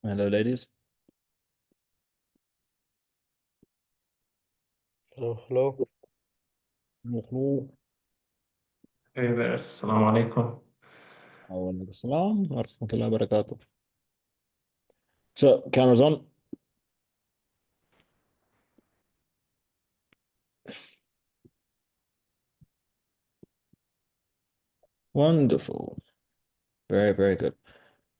Hello, ladies. Hello, hello. Hello. Hey there, Assalamu alaikum. وعليكم السلام ورحمة الله وبركاته. So, cameras on. Wonderful. Very, very good.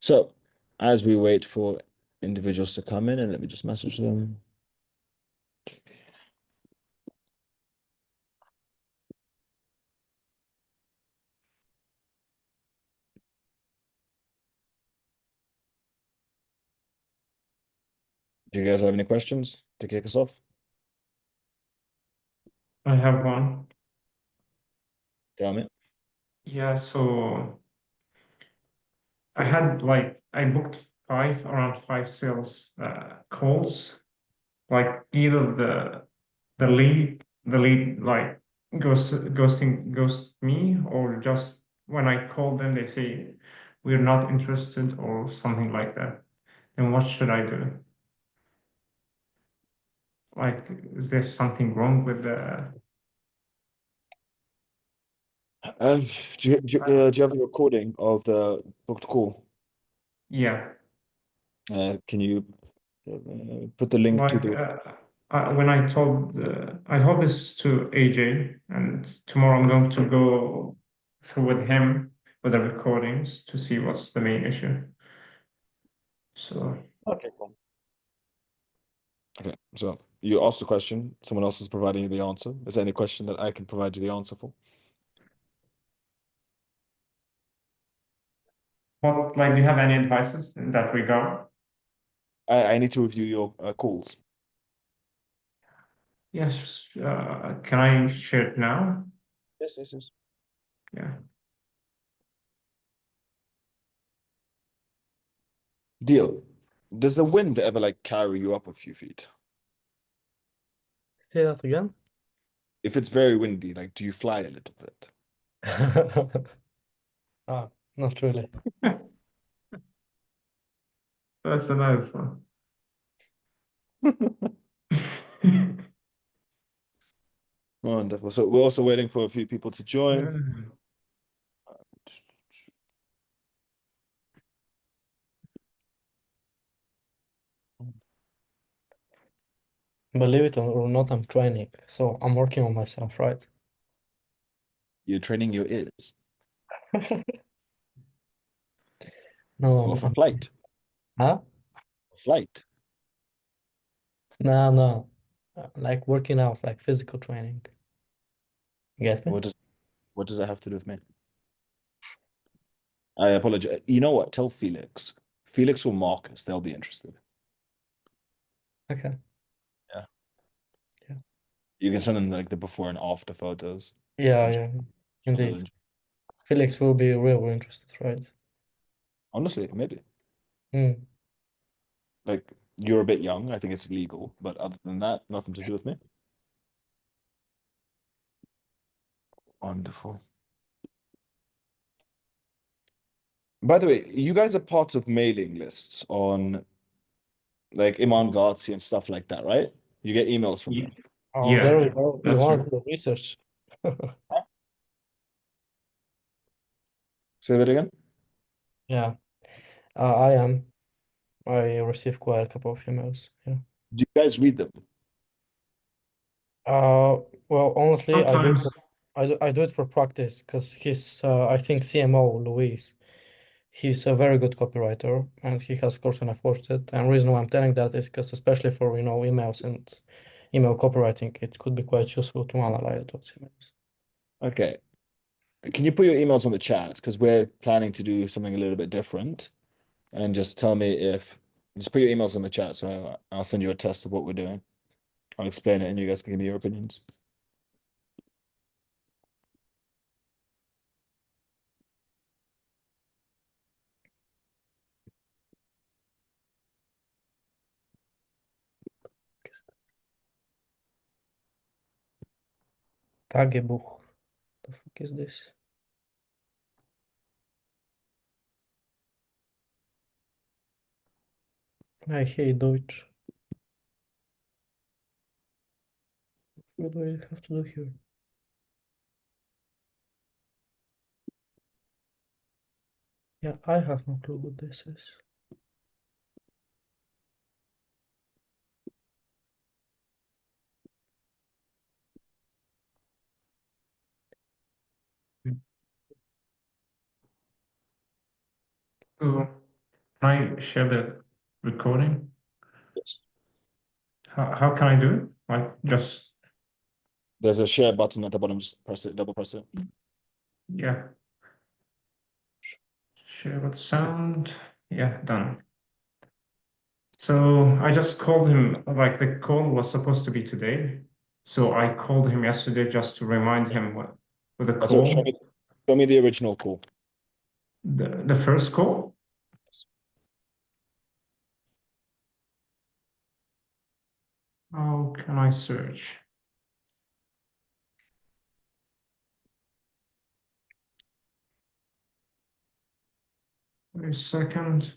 So, as we wait for individuals to come in, and let me just message them. Do you guys have any questions to kick us off? I have one. Tell me. Yeah, so I booked around five sales calls. Like either the lead like ghost me, or just when I call them they say we're not interested or something like that. Then what should I do? Like, is there something wrong with the? Do you have the recording of the booked call? Yeah. Can you put the link to Like the? when I told this to AJ, and tomorrow I'm going to go through with him with the recordings to see what's the main issue. So Okay, cool. Okay, so you asked a question, someone else is providing you the answer. Is there any question that I can provide you the answer for? what, like, do you have any advices in that regard? I need to review your calls. Yes. Can I share it now? Yes, yes, yes. Yeah. Deal. Does the wind ever like carry you up a few feet? Say that again. If it's very windy, like do you fly a little bit? Ah, not really. That's a nice one. Wonderful. So we're also waiting for a few people to join. Yeah. Believe it or not, I'm training, so I'm working on myself, right? You're training your ears. No, Well, I'm, for I'm flight. huh? Flight. No, no. Like working out, like physical training. You get me? What does what does that have to do with me? I apologize. You know what? Tell Felix. Felix or Marcus, they'll be interested. Okay. Yeah. Yeah. You can send them like the before and after photos. Yeah, I'm sure yeah. they'll Indeed. enjoy. Felix will be really interested, right? Honestly, maybe. Mm. Like you're a bit young. I think it's legal, but other than that, nothing to do with me. Wonderful. By the way, you guys are part of mailing lists on like Iman Ghazi and stuff like that, right? You get emails from them. Oh, there we Yeah, go. You that's want true. the research. Huh? Say that again. Yeah, I am. I received quite a couple of emails. Yeah. Do you guys read them? Uh, well, honestly, Sometimes. I do it for practice because I think CMO Luis, he's a very good copywriter and he has a course and I've watched it. And reason why I'm telling that is because especially for emails and email copywriting, it could be quite useful to analyze those emails. Okay. Can you put your emails on the chat? Because we're planning to do something a little bit different. And just tell me if just put your emails on the chat, so I'll send you a test of what we're doing. I'll explain it and you guys can give me your opinions. Tagebuch. The fuck is this? I hate Deutsch. What do I have to do here? Yeah, I have no clue what this is. So, can I share the recording? Yes. How can I do it? Like just There's a share button at the bottom. Just press it, double press it. yeah. Share with sound. Yeah, done. So I just called him, like the call was supposed to be today. So I called him yesterday just to remind him with the So show call. me the original call. The first call? Yes. How can I search? Wait a second.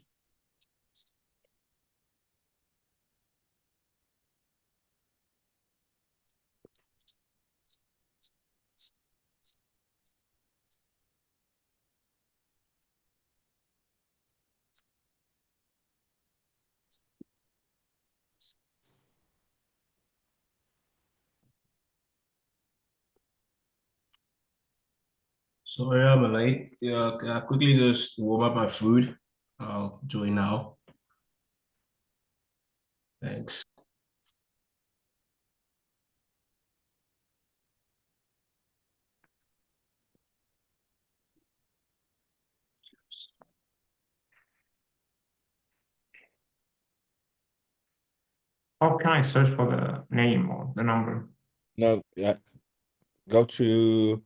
Sorry, I'm late. Yeah, can I quickly just warm up my food? I'll join now. Thanks. How can I search for the name or the number? No, yeah. Go to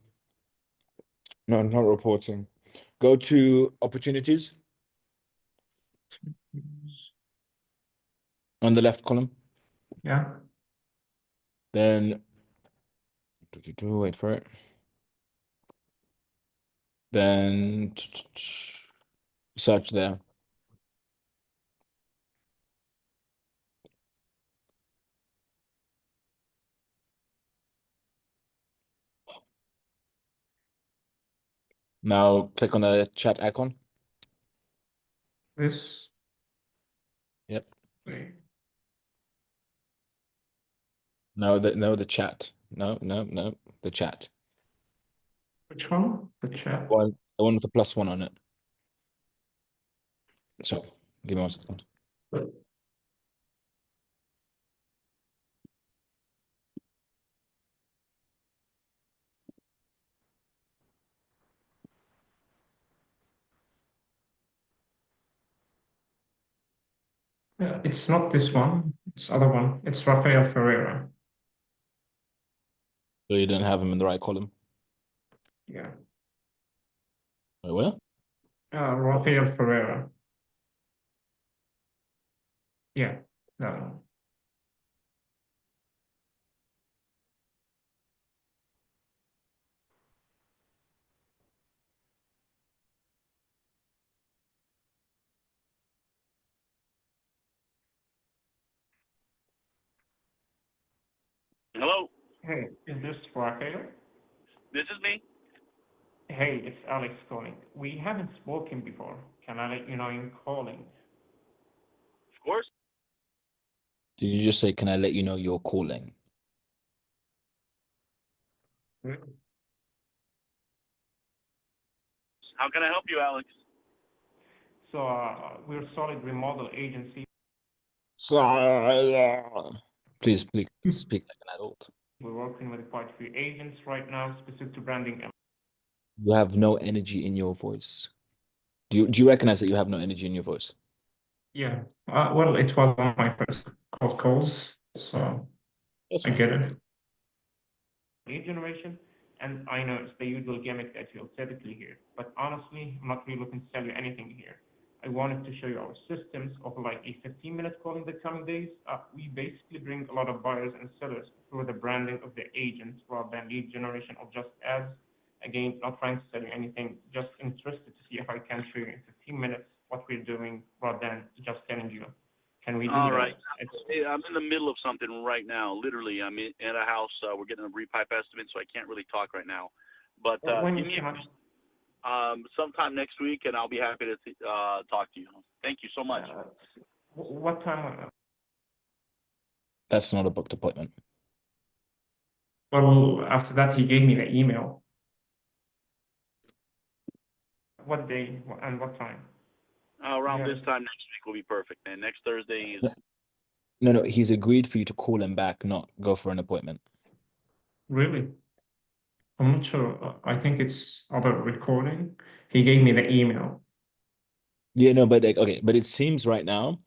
no, not reporting. Go to opportunities on the left column. Yeah. Then wait for it. Then search there. Now click on the chat icon. This. Yep. Wait. No, the chat. No, the chat. Which one? The chat. The one with the +1 on it. So give me 1 second. Yeah, it's not this one. It's other one. It's Rafael Ferreira. So you didn't have him in the right column. Yeah. Wait, where? Rafael Ferreira. Yeah, that one. Hello, Hey, is this Rafael? this is me. Hey, it's Alex calling. We haven't spoken before. Can I let you know I'm calling? Of course. Did you just say, can I let you know you're calling? How can I help you, Alex? So we're solid remodel agency. Please speak like an adult. We're working with quite a few agents right now, specific to branding. You have no energy in your voice. Do you recognize that you have no energy in your voice? Yeah. Well, it was one of my first cold calls, so That's I fine. get it. Lead generation, and I know it's the usual gimmick that you'll typically hear, but honestly, I'm not really looking to sell you anything here. I wanted to show you our systems of like a 15-minute call in the coming days. We basically bring a lot of buyers and sellers through the branding of the agents rather than lead generation of just ads. Again, not trying to sell you anything, just interested to see if I can show you in 15 minutes what we're doing rather than just telling you, can we in the middle of something right now. Literally, I'm at a house. We're getting a repipe estimate, so I can't really talk right now. But When give me can sometime next week, and I'll be happy to talk to you. Thank you so much. what time? That's not a booked appointment. Well, after that, he gave me the email. What day and what time? Around Yeah. this time next week will be perfect. And next Thursday is No, he's agreed for you to call him back, not go for an appointment. Really? I'm not sure. I think it's other recording. He gave me the email. Yeah, no, but like, okay, but it seems right now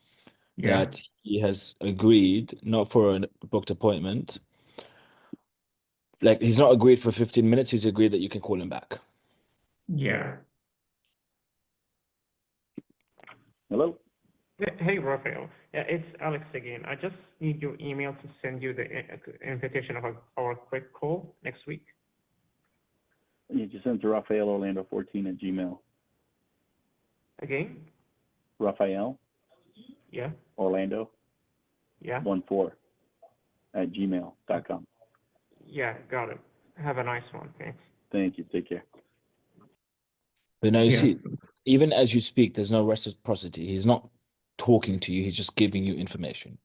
Yeah. that he has agreed not for a booked appointment. Like he's not agreed for 15 minutes, he's agreed that you can call him back. Yeah. hello. Hey, Raphael. Yeah, it's Alex again. I just need your email to send you the invitation of our quick call next week. You just send to Raphael Orlando 14 at Gmail. Again? Raphael Yeah. Orlando Yeah. 14 at gmail.com. Yeah, got it. Have a nice one. Thanks. Thank you. Take care. But now you Yeah. see, even as you speak, there's no reciprocity. He's not talking to you, he's just giving you information.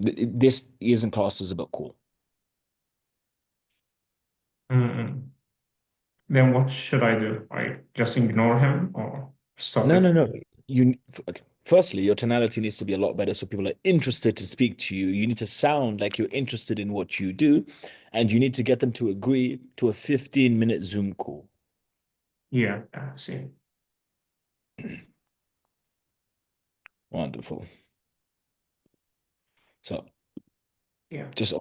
This isn't classed as a book call. Then what should I do? I just ignore him or stop No, it? no, no. Okay. Firstly, your tonality needs to be a lot better so people are interested to speak to you. You need to sound like you're interested in what you do, and you need to get them to agree to a 15-minute Zoom call. Yeah, see. Wonderful. So, Yeah. just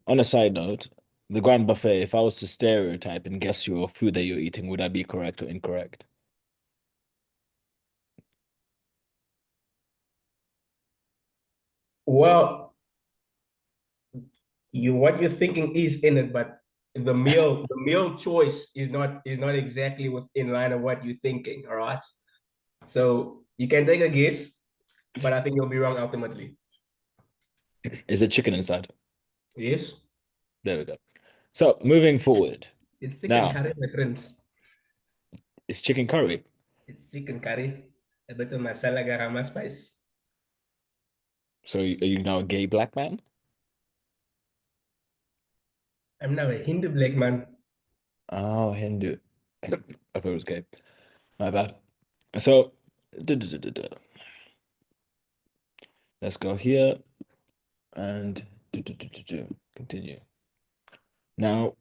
on a side note, the Grand Buffet, if I was to stereotype and guess your food that you're eating, would I be correct or incorrect? Well, what you're thinking is in it, but the meal choice is not exactly within line of what you're thinking. All right. So you can take a guess, but I think you'll be wrong ultimately. Is it chicken inside? Yes. There we go. So, moving forward, It's chicken now, curry, my friends. it's chicken curry. It's chicken curry. A bit of masala garam spice. So, are you now a gay black man? I'm now a Hindu black man. Oh, Hindu. I thought it was gay. My bad. So, let's go here and continue. Now,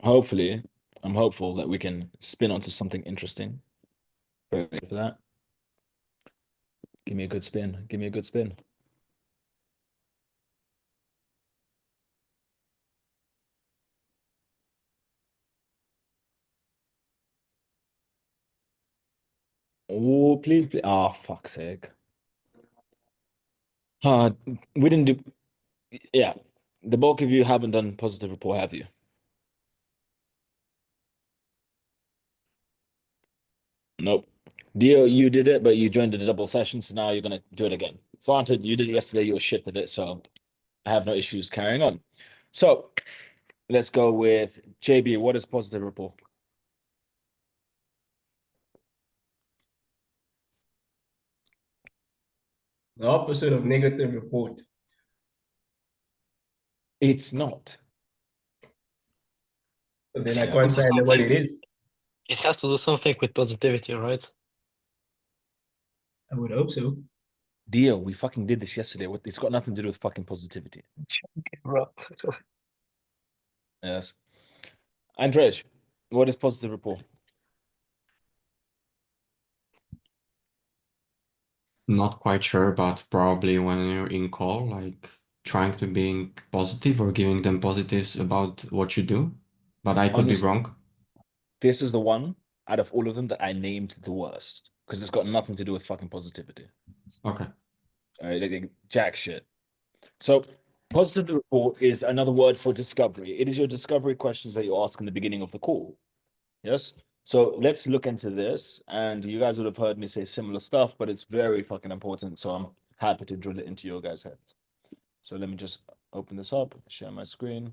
hopefully, I'm hopeful that we can spin onto something interesting. Ready for that? Give me a good spin. Give me a good spin. Oh, please, please. Oh, fuck's sake. We didn't do. Yeah, the bulk of you haven't done positive report, have you? Nope. Dio, you did it, but you joined the double session, so now you're gonna do it again. Granted, you did it yesterday, you were shit at it, so I have no issues carrying on. So let's go with JB. What is positive report? The opposite of negative report. It's not. But then I Yeah. can't say I know what it is. It has to do something with positivity, right? I would hope so. Dio, we fucking did this yesterday. It's got nothing to do with fucking positivity. Okay, bro. Yes. Andrej, what is positive report? Not quite sure, but probably when you're in call, like trying to being positive or giving them positives about what you do. But I could be Honestly, wrong. this is the one out of all of them that I named the worst because it's got nothing to do with fucking positivity. Okay. All right, like jack shit. So, positive report is another word for discovery. It is your discovery questions that you ask in the beginning of the call. Yes. So let's look into this. And you guys would have heard me say similar stuff, but it's very fucking important. So I'm happy to drill it into your guys' heads. So let me just open this up, share my screen.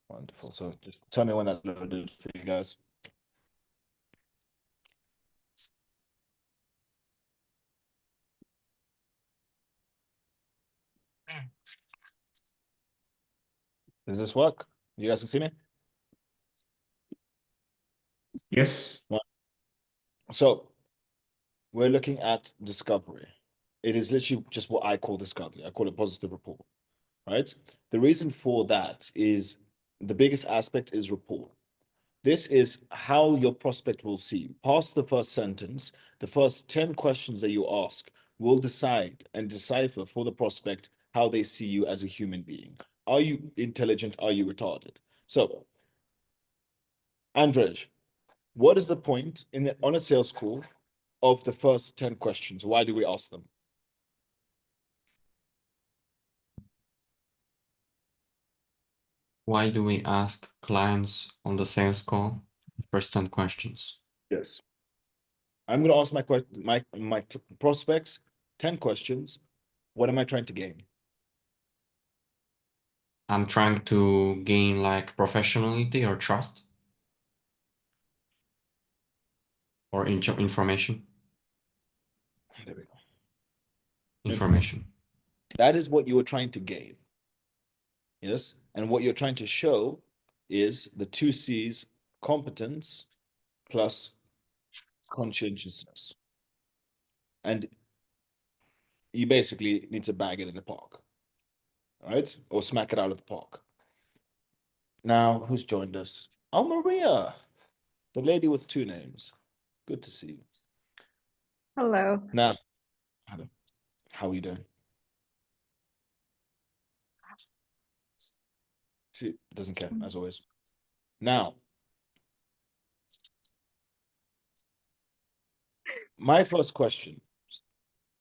Wonderful. So just tell me when that's loaded for you guys. Does this work? You guys can see me? Yes. So we're looking at discovery. It is literally just what I call discovery. I call it positive rapport, right? The reason for that is the biggest aspect is rapport. This is how your prospect will see you. Past the first sentence, the first 10 questions that you ask will decide and decipher for the prospect how they see you as a human being. Are you intelligent? Are you retarded? So, Andrej, what is the point on a sales call of the first 10 questions? Why do we ask them? Why do we ask clients on the sales call first 10 questions? Yes. I'm going to ask my prospects 10 questions. What am I trying to gain? I'm trying to gain like professionality or trust or information. There we go. Information. That is what you were trying to gain. Yes. And what you're trying to show is the two C's: competence plus conscientiousness. And you basically need to bag it in the park. All right? Or smack it out of the park. Now, who's joined us? Oh, Maria, the lady with two names. Good to see you. Hello. Now, how are you doing? See, doesn't care, as always. Now, my first question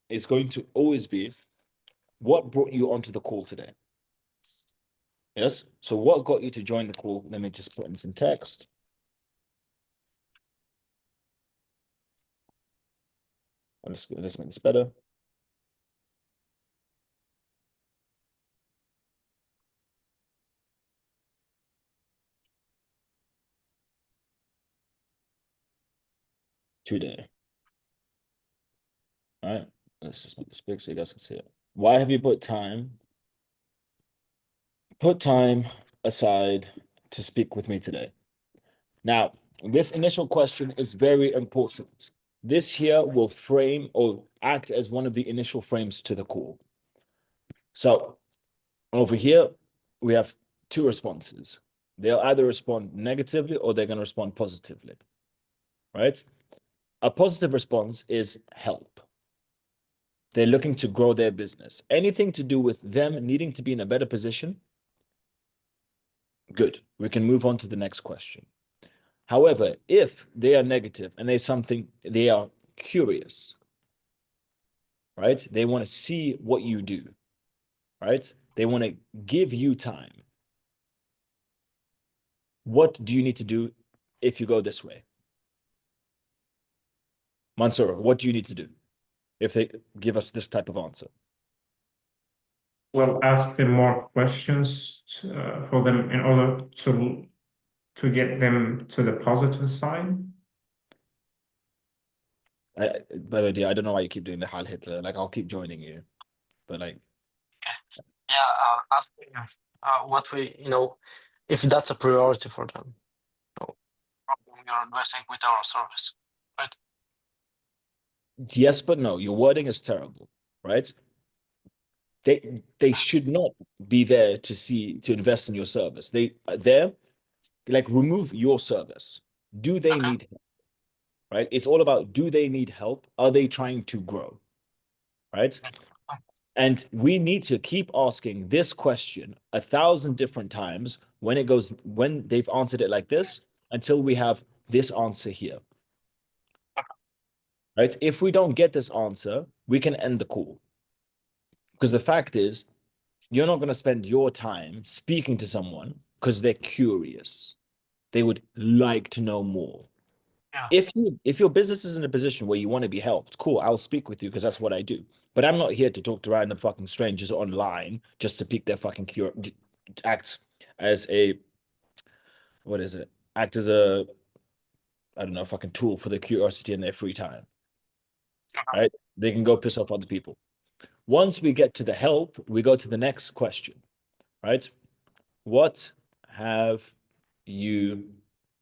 is going to always be, what brought you onto the call today? Yes. So what got you to join the call? Let me just put in some text. Let's make this better. Today. All right. Let's just make this big so you guys can see it. Why have you put time aside to speak with me today? Now, this initial question is very important. This here will frame or act as one of the initial frames to the call. So over here, we have two responses. They'll either respond negatively or they're going to respond positively, right? A positive response is help. They're looking to grow their business. Anything to do with them needing to be in a better position, good. We can move on to the next question. However, if they are negative and they are curious, right? They want to see what you do, right? They want to give you time. What do you need to do if you go this way? Mansour, what do you need to do if they give us this type of answer? Well, ask them more questions for them in order to get them to the positive side. By the way, I don't know why you keep doing the Heil Hitler. Like, I'll keep joining you, but like, Yeah, ask them what if that's a priority for them. So, problem you're addressing with our service, right? yes, but no. Your wording is terrible, right? They should not be there to invest in your service. They are there, like, remove your service. Do they Okay. need help? Right? It's all about, do they need help? Are they trying to grow? Right? And we need to keep asking this question 1,000 different times when they've answered it like this until we have this answer here. Right? If we don't get this answer, we can end the call. Because the fact is, you're not going to spend your time speaking to someone because they're curious. They would like to know more. Yeah. If your business is in a position where you want to be helped, cool, I'll speak with you because that's what I do. But I'm not here to talk to random fucking strangers online just to pique their fucking act as a what is it? Act as a I don't know, fucking tool for their curiosity in their free time. Right? They can go piss off other people. Once we get to the help, we go to the next question, right? What have you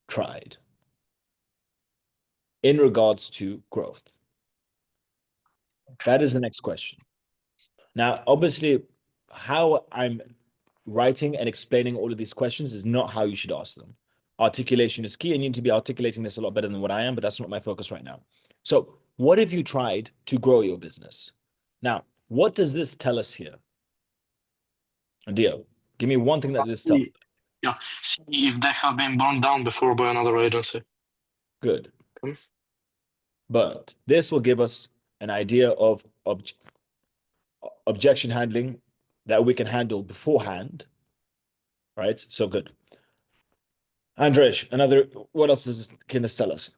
tried in regards to growth? That is the next question. Now, obviously, how I'm writing and explaining all of these questions is not how you should ask them. Articulation is key. I need to be articulating this a lot better than what I am, but that's not my focus right now. So, what have you tried to grow your business? Now, what does this tell us here? Dio, give me one thing that this tells us. Yeah, see if they have been burned down before by another agency. Good. Okay. But this will give us an idea of objection handling that we can handle beforehand, right? So good. Andrej, what else can this tell us?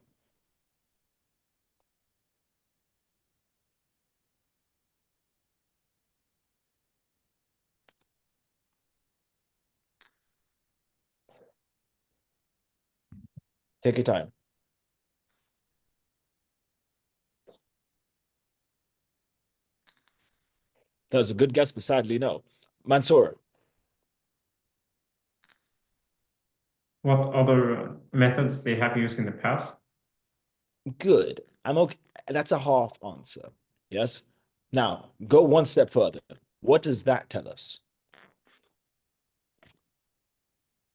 Take your time. That was a good guess, but sadly, no. Mansoor. What other methods they have used in the past? Good. I'm okay. That's a half answer. Yes. Now, go one step further. What does that tell us?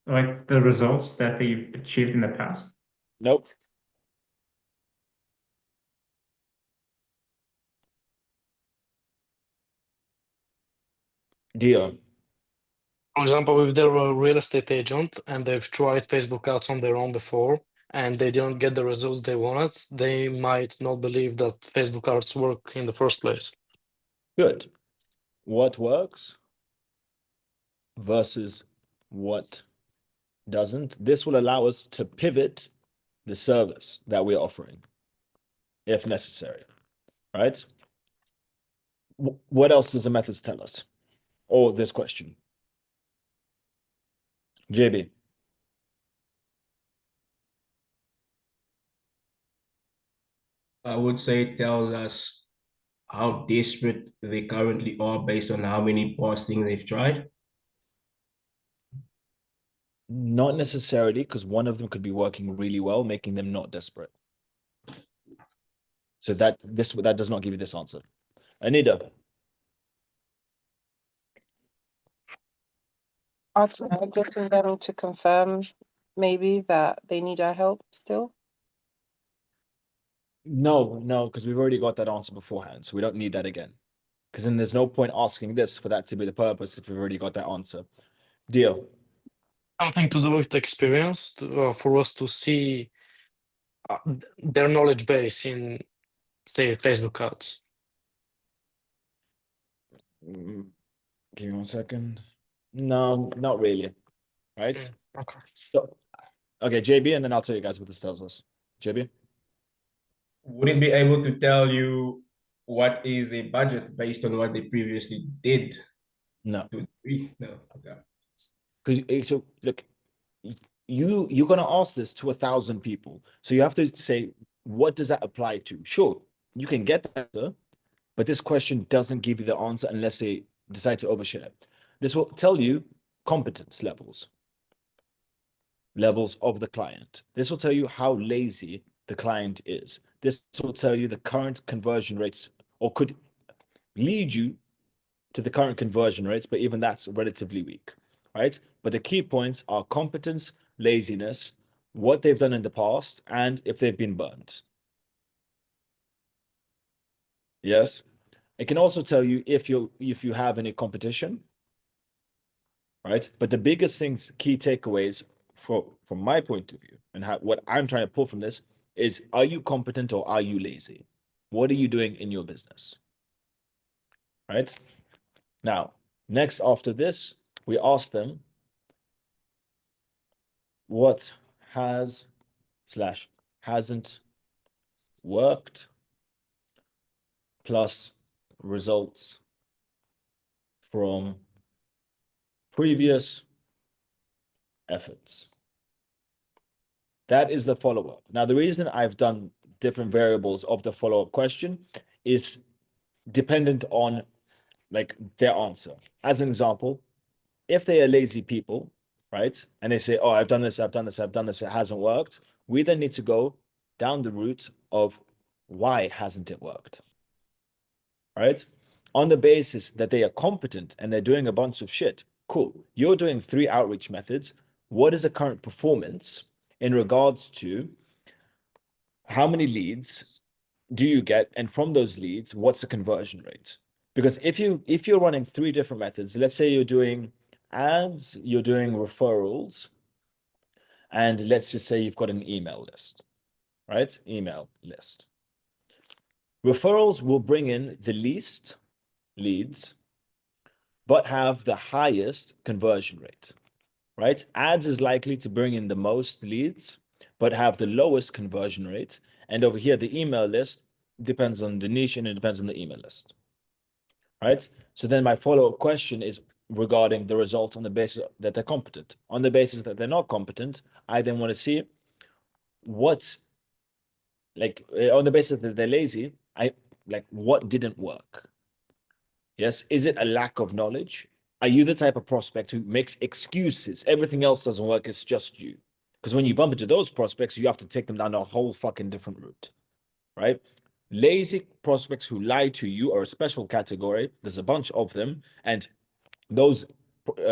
Like the results that they've achieved in the past? Nope. Dio. For example, if they're a real estate agent and they've tried Facebook ads on their own before and they didn't get the results they wanted, they might not believe that Facebook ads work in the first place. Good. What works versus what doesn't. This will allow us to pivot the service that we're offering if necessary, right? What else does the methods tell us? Or this question? JB. I would say it tells us how desperate they currently are based on how many past things they've tried. Not necessarily, because one of them could be working really well, making them not desperate. So that does not give you this answer. Anida. Getting them to confirm maybe that they need our help still. No, because we've already got that answer beforehand, so we don't need that again. Because then there's no point asking this for that to be the purpose if we've already got that answer. Deal. Something to do with experience for us to see their knowledge base in, say, Facebook ads. Give me 1 second. No, not really. Right? Okay. So, okay, JB, and then I'll tell you guys what this tells us. JB? Would it be able to tell you what is a budget based on what they previously did? No. No. Okay. So look, you're gonna ask this to 1,000 people. So you have to say, what does that apply to? Sure, you can get the answer, but this question doesn't give you the answer unless they decide to overshare. This will tell you competence levels of the client. This will tell you how lazy the client is. This will tell you the current conversion rates, or could lead you to the current conversion rates, but even that's relatively weak, right? But the key points are competence, laziness, what they've done in the past, and if they've been burned. Yes. It can also tell you if you have any competition, right? But the biggest things, key takeaways from my point of view, and what I'm trying to pull from this is: are you competent or are you lazy? What are you doing in your business? Right? Now, next after this, we ask them, what has / hasn't worked plus results from previous efforts. That is the follow-up. Now, the reason I've done different variables of the follow-up question is dependent on like their answer. As an example, if they are lazy people, right, and they say, oh, I've done this, I've done this, I've done this, it hasn't worked, we then need to go down the route of why hasn't it worked, right? On the basis that they are competent and they're doing a bunch of shit, cool. You're doing 3 outreach methods. What is the current performance in regards to how many leads do you get? And from those leads, what's the conversion rate? Because if you're running 3 different methods, let's say you're doing ads, you're doing referrals, and let's just say you've got an email list, right? Email list. Referrals will bring in the least leads, but have the highest conversion rate, right? Ads is likely to bring in the most leads, but have the lowest conversion rate. And over here, the email list depends on the niche and it depends on the email list, right? So then my follow-up question is regarding the results on the basis that they're competent. On the basis that they're not competent, I then want to see what, like, on the basis that they're lazy, what didn't work? Yes, is it a lack of knowledge? Are you the type of prospect who makes excuses? Everything else doesn't work, it's just you. Because when you bump into those prospects, you have to take them down a whole fucking different route, right? Lazy prospects who lie to you are a special category. There's a bunch of them. And those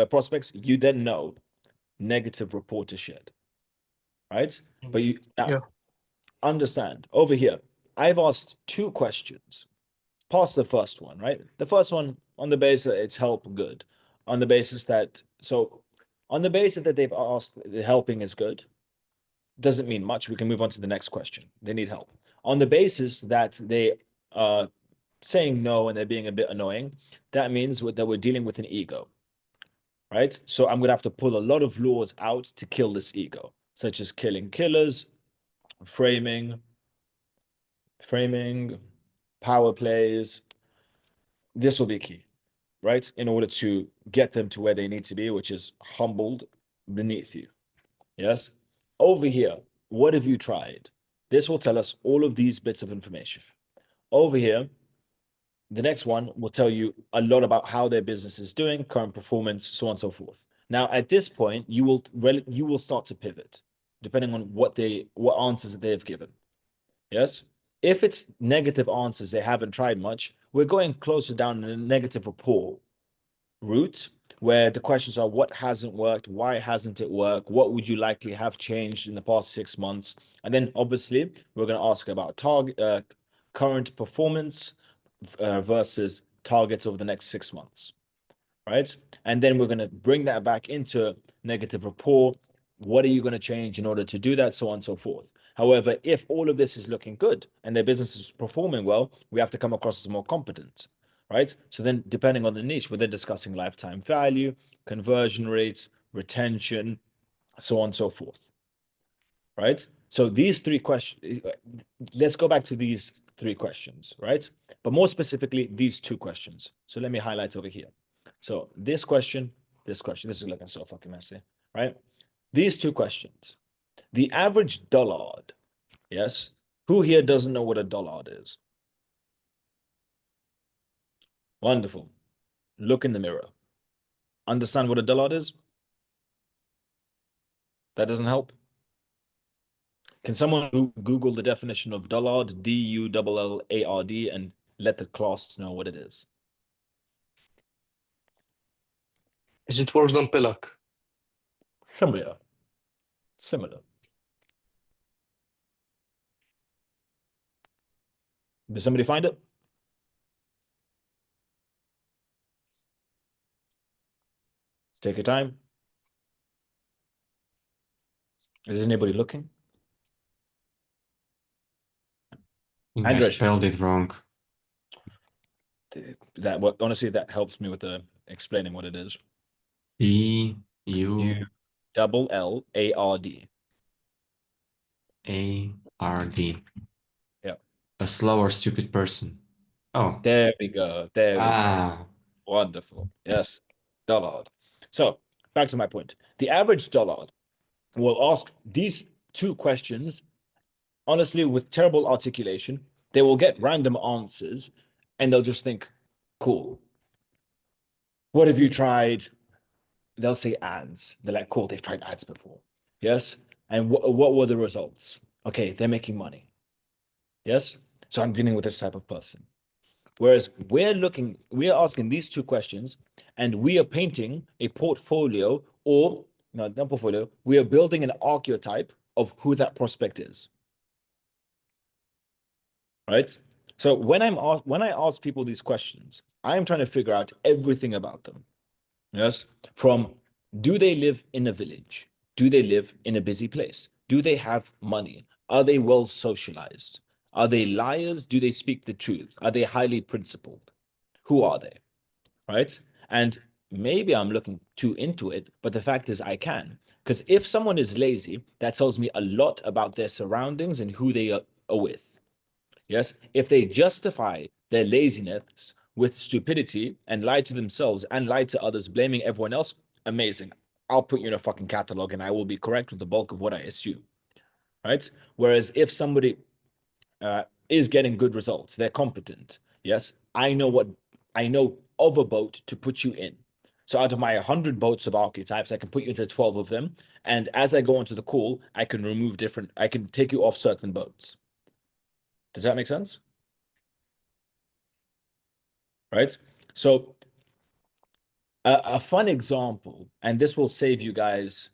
prospects, you then know, negative report is shared, right? But you now understand over here, I've asked 2 questions. Pass the first one, right? The first one on the basis that it's help good. On the basis that, they've asked the helping is good, doesn't mean much. We can move on to the next question. They need help. On the basis that they are saying no and they're being a bit annoying, that means that we're dealing with an ego, right? So I'm going to have to pull a lot of laws out to kill this ego, such as killing killers, framing, power plays. This will be key, right? In order to get them to where they need to be, which is humbled beneath you. Yes. Over here, what have you tried? This will tell us all of these bits of information. Over here, the next one will tell you a lot about how their business is doing, current performance, so on and so forth. Now, at this point, you will start to pivot depending on what answers that they have given. Yes. If it's negative answers, they haven't tried much, we're going closer down the negative rapport route, where the questions are what hasn't worked, why hasn't it worked, what would you likely have changed in the past 6 months, and then obviously we're going to ask about current performance versus targets over the next 6 months, right? And then we're going to bring that back into negative rapport. What are you going to change in order to do that, so on and so forth. However, if all of this is looking good and their business is performing well, we have to come across as more competent, right? So then depending on the niche, we're then discussing lifetime value, conversion rates, retention, so on and so forth, right? So these 3 questions, let's go back to these 3 questions, right? But more specifically, these 2 questions. So let me highlight over here. So this question, this is looking so fucking messy, right? These 2 questions. The average dullard, yes? Who here doesn't know what a dullard is? Wonderful. Look in the mirror. Understand what a dullard is? That doesn't help? Can someone Google the definition of dullard, D-U-L-L-A-R-D, and let the class know what it is? Is it worse than pillock? Similar. Did somebody find it? Let's take your time. Is anybody looking? I spelled it wrong. Honestly, that helps me with explaining what it is. D-U-L-L-A-R-D. D-U-L-L-A-R-D. RD. Yeah. A slow or stupid person. Oh. There we go. There we go. Ah. Wonderful. Yes. Dullard. So back to my point. The average dullard will ask these two questions, honestly, with terrible articulation. They will get random answers and they'll just think, cool. What have you tried? They'll say ads. They're like, cool, they've tried ads before. Yes. And what were the results? Okay, they're making money. Yes. So I'm dealing with this type of person. Whereas we're asking these two questions and we are painting a portfolio or no, not portfolio. We are building an archetype of who that prospect is. Right. So when I ask people these questions, I'm trying to figure out everything about them. Yes. From do they live in a village? Do they live in a busy place? Do they have money? Are they well socialized? Are they liars? Do they speak the truth? Are they highly principled? Who are they? Right? And maybe I'm looking too into it, but the fact is I can. Because if someone is lazy, that tells me a lot about their surroundings and who they are with. Yes? If they justify their laziness with stupidity and lie to themselves and lie to others, blaming everyone else, amazing. I'll put you in a fucking catalog and I will be correct with the bulk of what I assume. Right? Whereas if somebody is getting good results, they're competent. Yes, I know of a boat to put you in. So out of my 100 boats of archetypes, I can put you into 12 of them. And as I go into the call, I can take you off certain boats. Does that make sense? Right? So a fun example, and this will save you guys,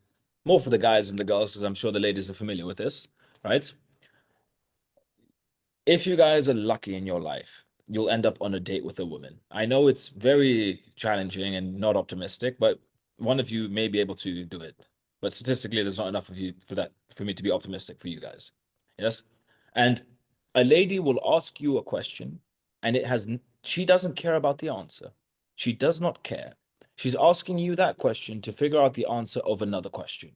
more for the guys and the girls, because I'm sure the ladies are familiar with this, right? If you guys are lucky in your life, you'll end up on a date with a woman. I know it's very challenging and not optimistic, but one of you may be able to do it. But statistically, there's not enough of you for me to be optimistic for you guys. Yes. And a lady will ask you a question and she doesn't care about the answer. She does not care. She's asking you that question to figure out the answer of another question.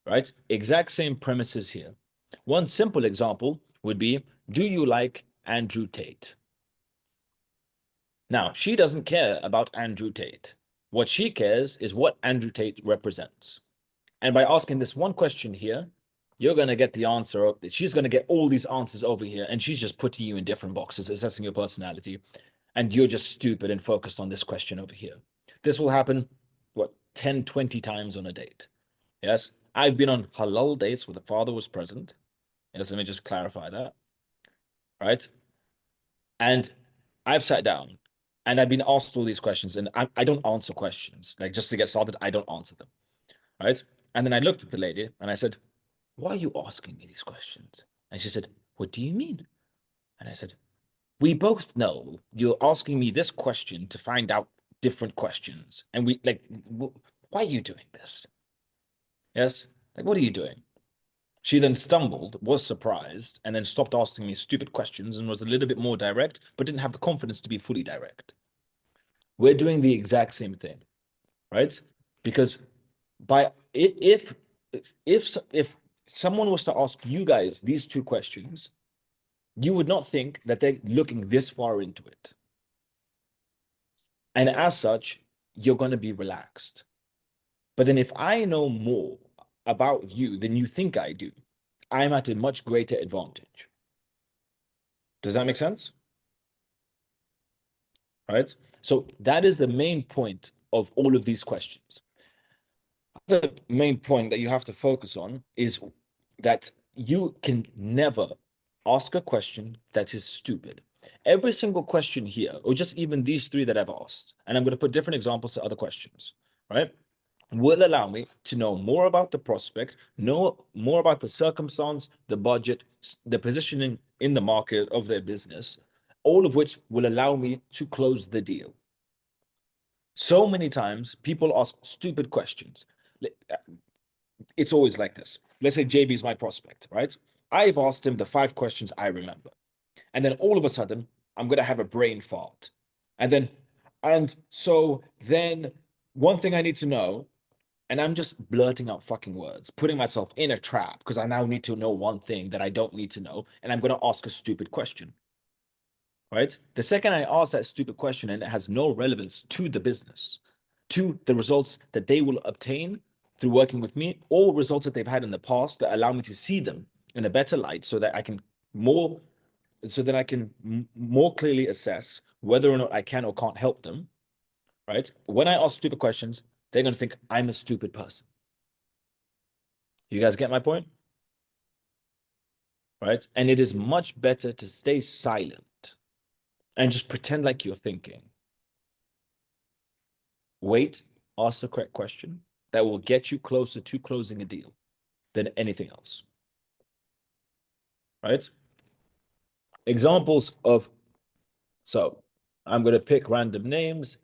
Right? Exact same premises here. One simple example would be, do you like Andrew Tate? Now, she doesn't care about Andrew Tate. What she cares is what Andrew Tate represents. And by asking this one question here, you're going to get the answer. She's going to get all these answers over here, and she's just putting you in different boxes, assessing your personality. And you're just stupid and focused on this question over here. This will happen, 10, 20 times on a date. Yes, I've been on halal dates where the father was present. Yes, let me just clarify that. Right? And I've sat down and I've been asked all these questions and I don't answer questions. Like just to get started, I don't answer them. Right? And then I looked at the lady and I said, why are you asking me these questions? And she said, what do you mean? And I said, we both know you're asking me this question to find out different questions. And why are you doing this? Yes? Like, what are you doing? She then stumbled, was surprised, and then stopped asking me stupid questions and was a little bit more direct, but didn't have the confidence to be fully direct. We're doing the exact same thing, right? Because if someone was to ask you guys these two questions, you would not think that they're looking this far into it. And as such, you're going to be relaxed. But then if I know more about you than you think I do, I'm at a much greater advantage. Does that make sense? Right? So that is the main point of all of these questions. The main point that you have to focus on is that you can never ask a question that is stupid. Every single question here, or just even these three that I've asked, and I'm going to put different examples to other questions, right? Will allow me to know more about the prospect, know more about the circumstance, the budget, the positioning in the market of their business, all of which will allow me to close the deal. So many times people ask stupid questions. It's always like this. Let's say JB is my prospect, right? I've asked him the 5 questions I remember. And then all of a sudden, I'm going to have a brain fart. And so then one thing I need to know, and I'm just blurting out fucking words, putting myself in a trap because I now need to know one thing that I don't need to know, and I'm going to ask a stupid question. Right? The second I ask that stupid question and it has no relevance to the business, to the results that they will obtain through working with me, or results that they've had in the past that allow me to see them in a better light so that I can more clearly assess whether or not I can or can't help them, right? When I ask stupid questions, they're going to think I'm a stupid person. You guys get my point? Right? And it is much better to stay silent and just pretend like you're thinking. Wait, ask the correct question that will get you closer to closing a deal than anything else. Right? Examples of, so I'm going to pick random names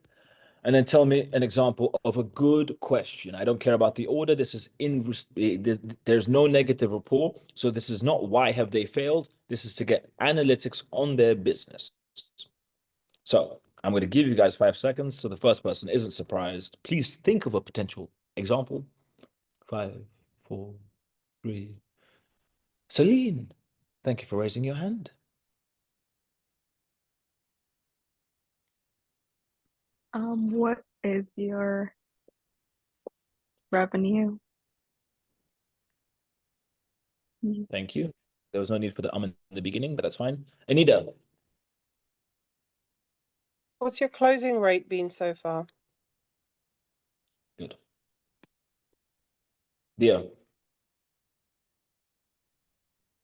and then tell me an example of a good question. I don't care about the order. This is there's no negative rapport. So this is not why have they failed. This is to get analytics on their business. So I'm going to give you guys 5 seconds. So the first person isn't surprised. Please think of a potential example. 5, 4, 3. Celine, thank you for raising your hand. What is your revenue? Thank you. There was no need for the in the beginning, but that's fine. Anita. What's your closing rate been so far? Good. Dio.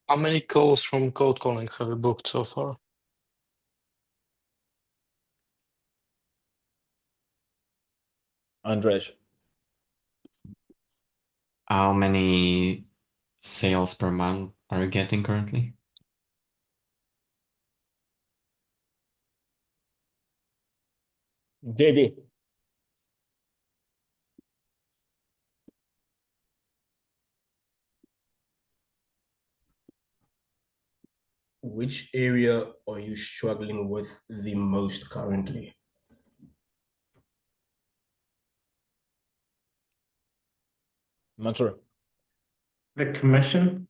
How many calls from cold calling have you booked so far? Andrej. How many sales per month are you getting currently? JD. Which area are you struggling with the most currently? Mansour. The commission.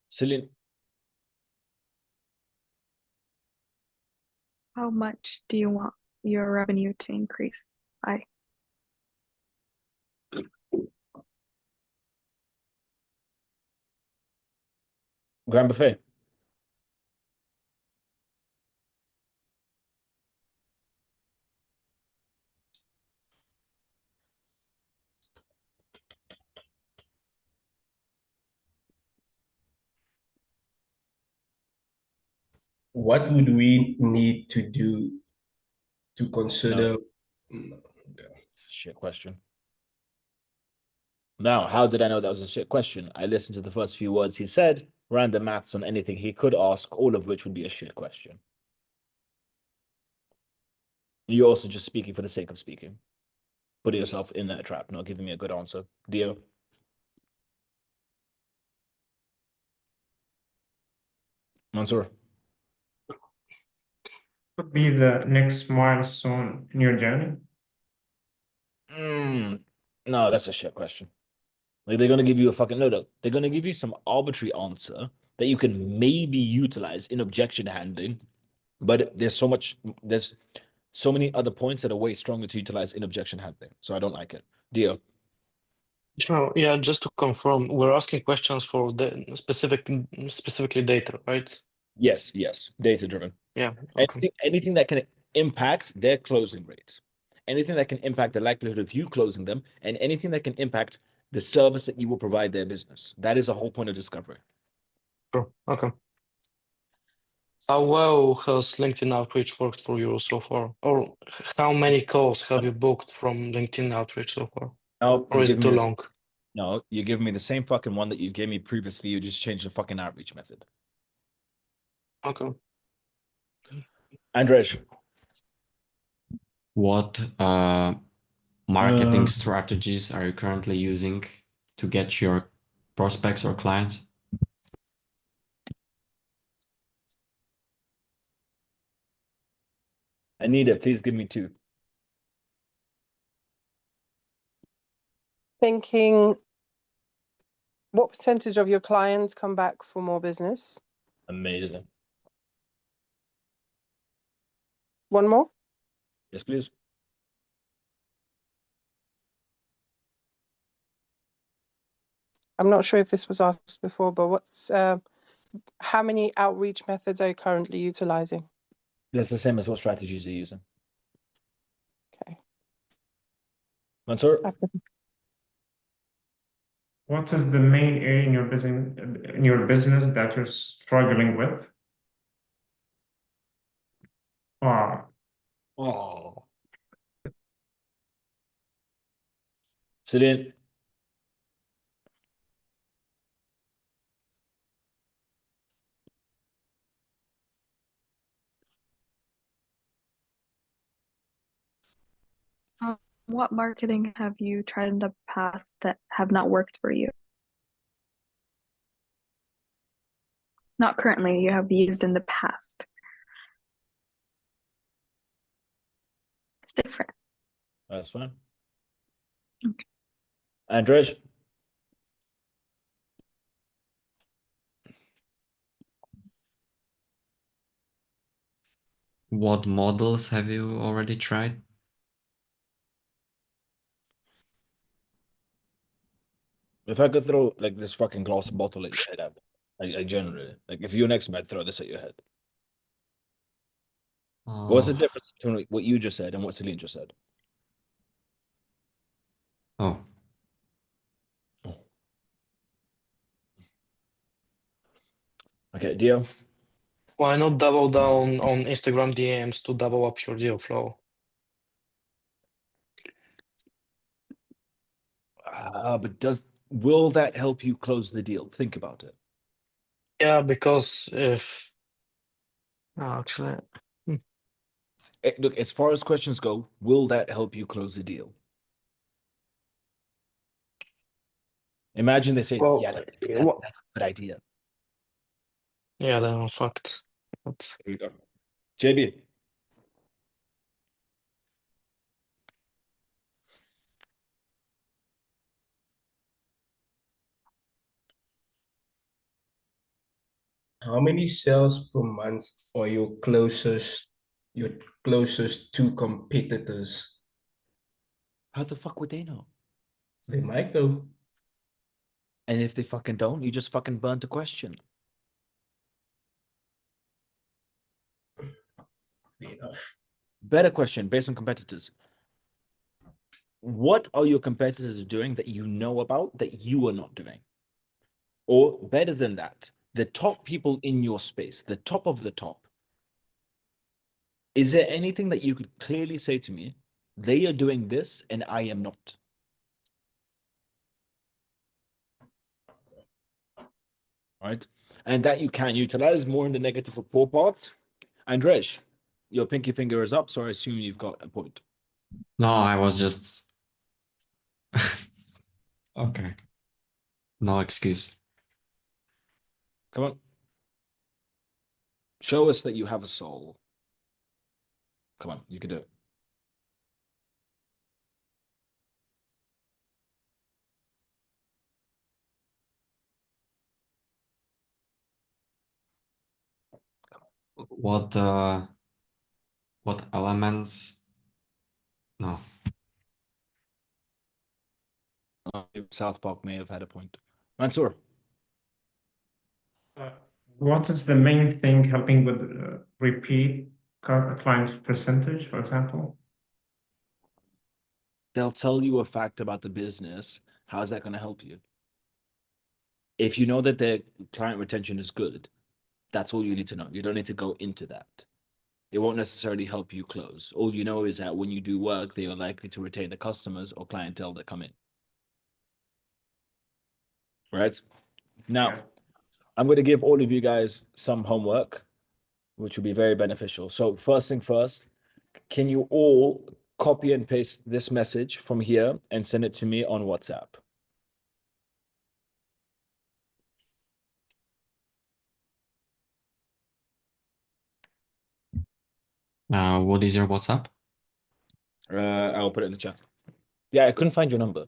Celine. How much do you want your revenue to increase by? Grand Buffet. What would we need to do to consider? It's a shit question. Now, how did I know that was a shit question? I listened to the first few words he said, ran the maths on anything he could ask, all of which would be a shit question. You're also just speaking for the sake of speaking. Putting yourself in that trap, not giving me a good answer. Dio. Mansour. Would be the next milestone in your journey? No, that's a shit question. Like they're gonna give you a fucking no. They're gonna give you some arbitrary answer that you can maybe utilize in objection handling, but there's so many other points that are way stronger to utilize in objection handling. So I don't like it. Dio. Yeah, just to confirm, we're asking questions for the specifically data, right? Yes, data driven. Yeah, okay. Anything that can impact their closing rates, anything that can impact the likelihood of you closing them, and anything that can impact the service that you will provide their business. That is the whole point of discovery. Sure, okay. How well has LinkedIn outreach worked for you so far? Or how many calls have you booked from LinkedIn outreach so far? No, Or is it too long? No, you give me the same fucking one that you gave me previously. You just changed the fucking outreach method. Okay. Andrej. What marketing strategies are you currently using to get your prospects or clients? Anita, please give me 2. Thinking, what percentage of your clients come back for more business? Amazing. One more? Yes, please. I'm not sure if this was asked before, but what's how many outreach methods are you currently utilizing? That's the same as what strategies are you using. Okay. Mansoor? What is the main area in your business that you're struggling with? Oh. Celine? What marketing have you tried in the past that have not worked for you? Not currently, you have used in the past. It's different. That's fine. Okay. Andrej? What models have you already tried? If I could throw like this fucking glass bottle at your head, I generally like if you're next to me, I'd throw this at your head. What's the Oh, difference between what you just said and what Celine just said? oh, Okay, Dio. Why not double down on Instagram DMs to double up your deal flow? But will that help you close the deal? Think about it. Yeah, because if actually, Look, as far as questions go, will that help you close the deal? Imagine they say, well, yeah, that's a good idea. yeah, then I'm fucked. But There you go. JB. How many sales per month are your closest two competitors? How the fuck would they know? They might know. And if they fucking don't, you just fucking burnt a question. Fair enough. Better question based on competitors. What are your competitors doing that you know about that you are not doing? Or better than that, the top people in your space, the top of the top. Is there anything that you could clearly say to me? They are doing this and I am not. Right? And that you can utilize more in the negative rapport part. Andrej, your pinky finger is up, so I assume you've got a point. no, I was just okay. No excuse. Come on. Show us that you have a soul. Come on, you can do it. What elements? No. South Park may have had a point. Mansoor. What is the main thing helping with repeat client percentage, for example? They'll tell you a fact about the business. How's that going to help you? If you know that their client retention is good, that's all you need to know. You don't need to go into that. It won't necessarily help you close. All you know is that when you do work, they are likely to retain the customers or clientele that come in. Right? Now, Yeah. I'm going to give all of you guys some homework, which will be very beneficial. So first thing first, can you all copy and paste this message from here and send it to me on WhatsApp? What is your WhatsApp? I'll put it in the chat. Yeah, I couldn't find your number.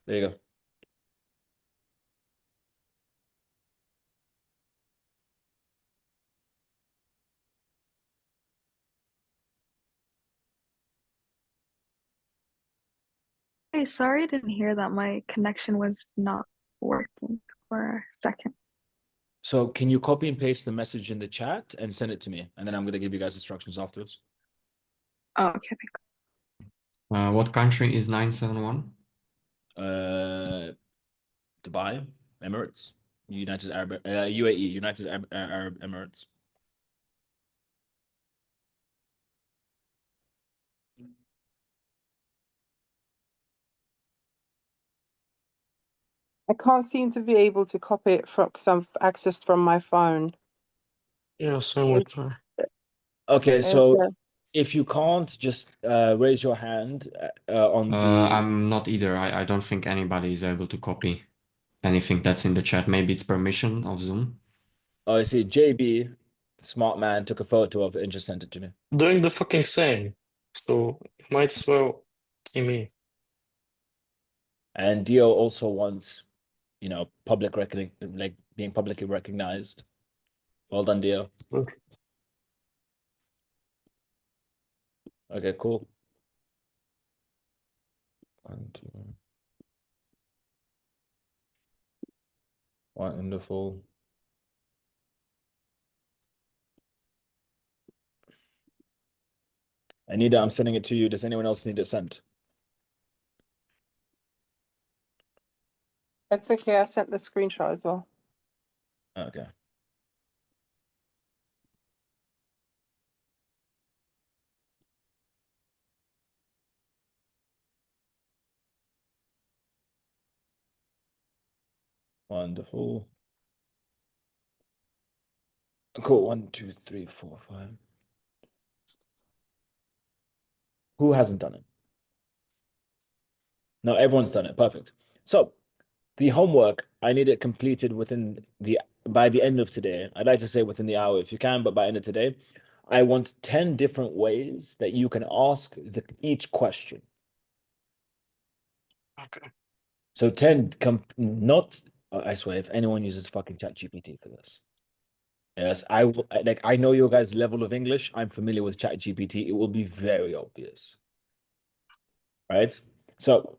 There you go. Hey, sorry I didn't hear that my connection was not working for a second. So can you copy and paste the message in the chat and send it to me? And then I'm gonna give you guys instructions afterwards. Oh, okay, thanks. What country is 971? Dubai, Emirates, UAE, United Arab Emirates. I can't seem to be able to copy it from because I'm accessed from my phone. Yeah, same with her. Okay, Is so there- if you can't, just raise your hand on the. I'm not either. I don't think anybody is able to copy anything that's in the chat. Maybe it's permission of Zoom. Oh, I see. JB, smart man, took a photo of it and just sent it to me. Doing the fucking same. So it might as well see me. And Dio also wants, public like being publicly recognized. Well done, Dio. So, Okay, cool. 1, 2. Wonderful. Anita, I'm sending it to you. Does anyone else need it sent? It's okay. I sent the screenshot as well. Okay. Wonderful. Cool. 1, 2, 3, 4, 5. Who hasn't done it? No, everyone's done it. Perfect. So the homework, I need it completed by the end of today. I'd like to say within the hour if you can, but by end of today, I want 10 different ways that you can ask each question. okay. So I swear, if anyone uses fucking ChatGPT for this. Yes, I know your guys' level of English. I'm familiar with ChatGPT. It will be very obvious. Right? So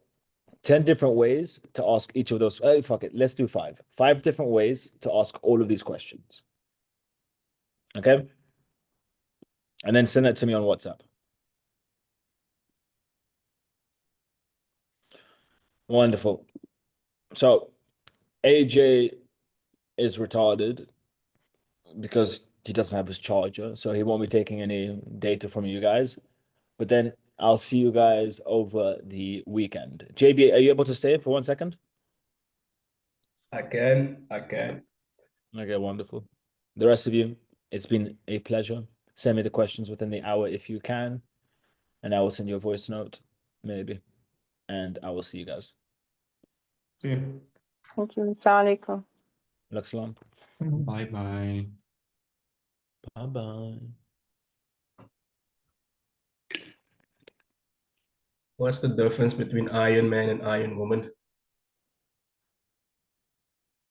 10 different ways to ask each of those. Fuck it. Let's do 5. 5 different ways to ask all of these questions. Okay? And then send that to me on WhatsApp. Wonderful. So AJ is retarded because he doesn't have his charger, so he won't be taking any data from you guys. But then I'll see you guys over the weekend. JB, are you able to stay for 1 second? I can. Okay, wonderful. The rest of you, it's been a pleasure. Send me the questions within the hour if you can, and I will send you a voice note, maybe. And I will see you guys. See you. Thank you. Assalamu alaikum. Laksalam. Bye bye. Bye-bye. What's the difference between Iron Man and Iron Woman?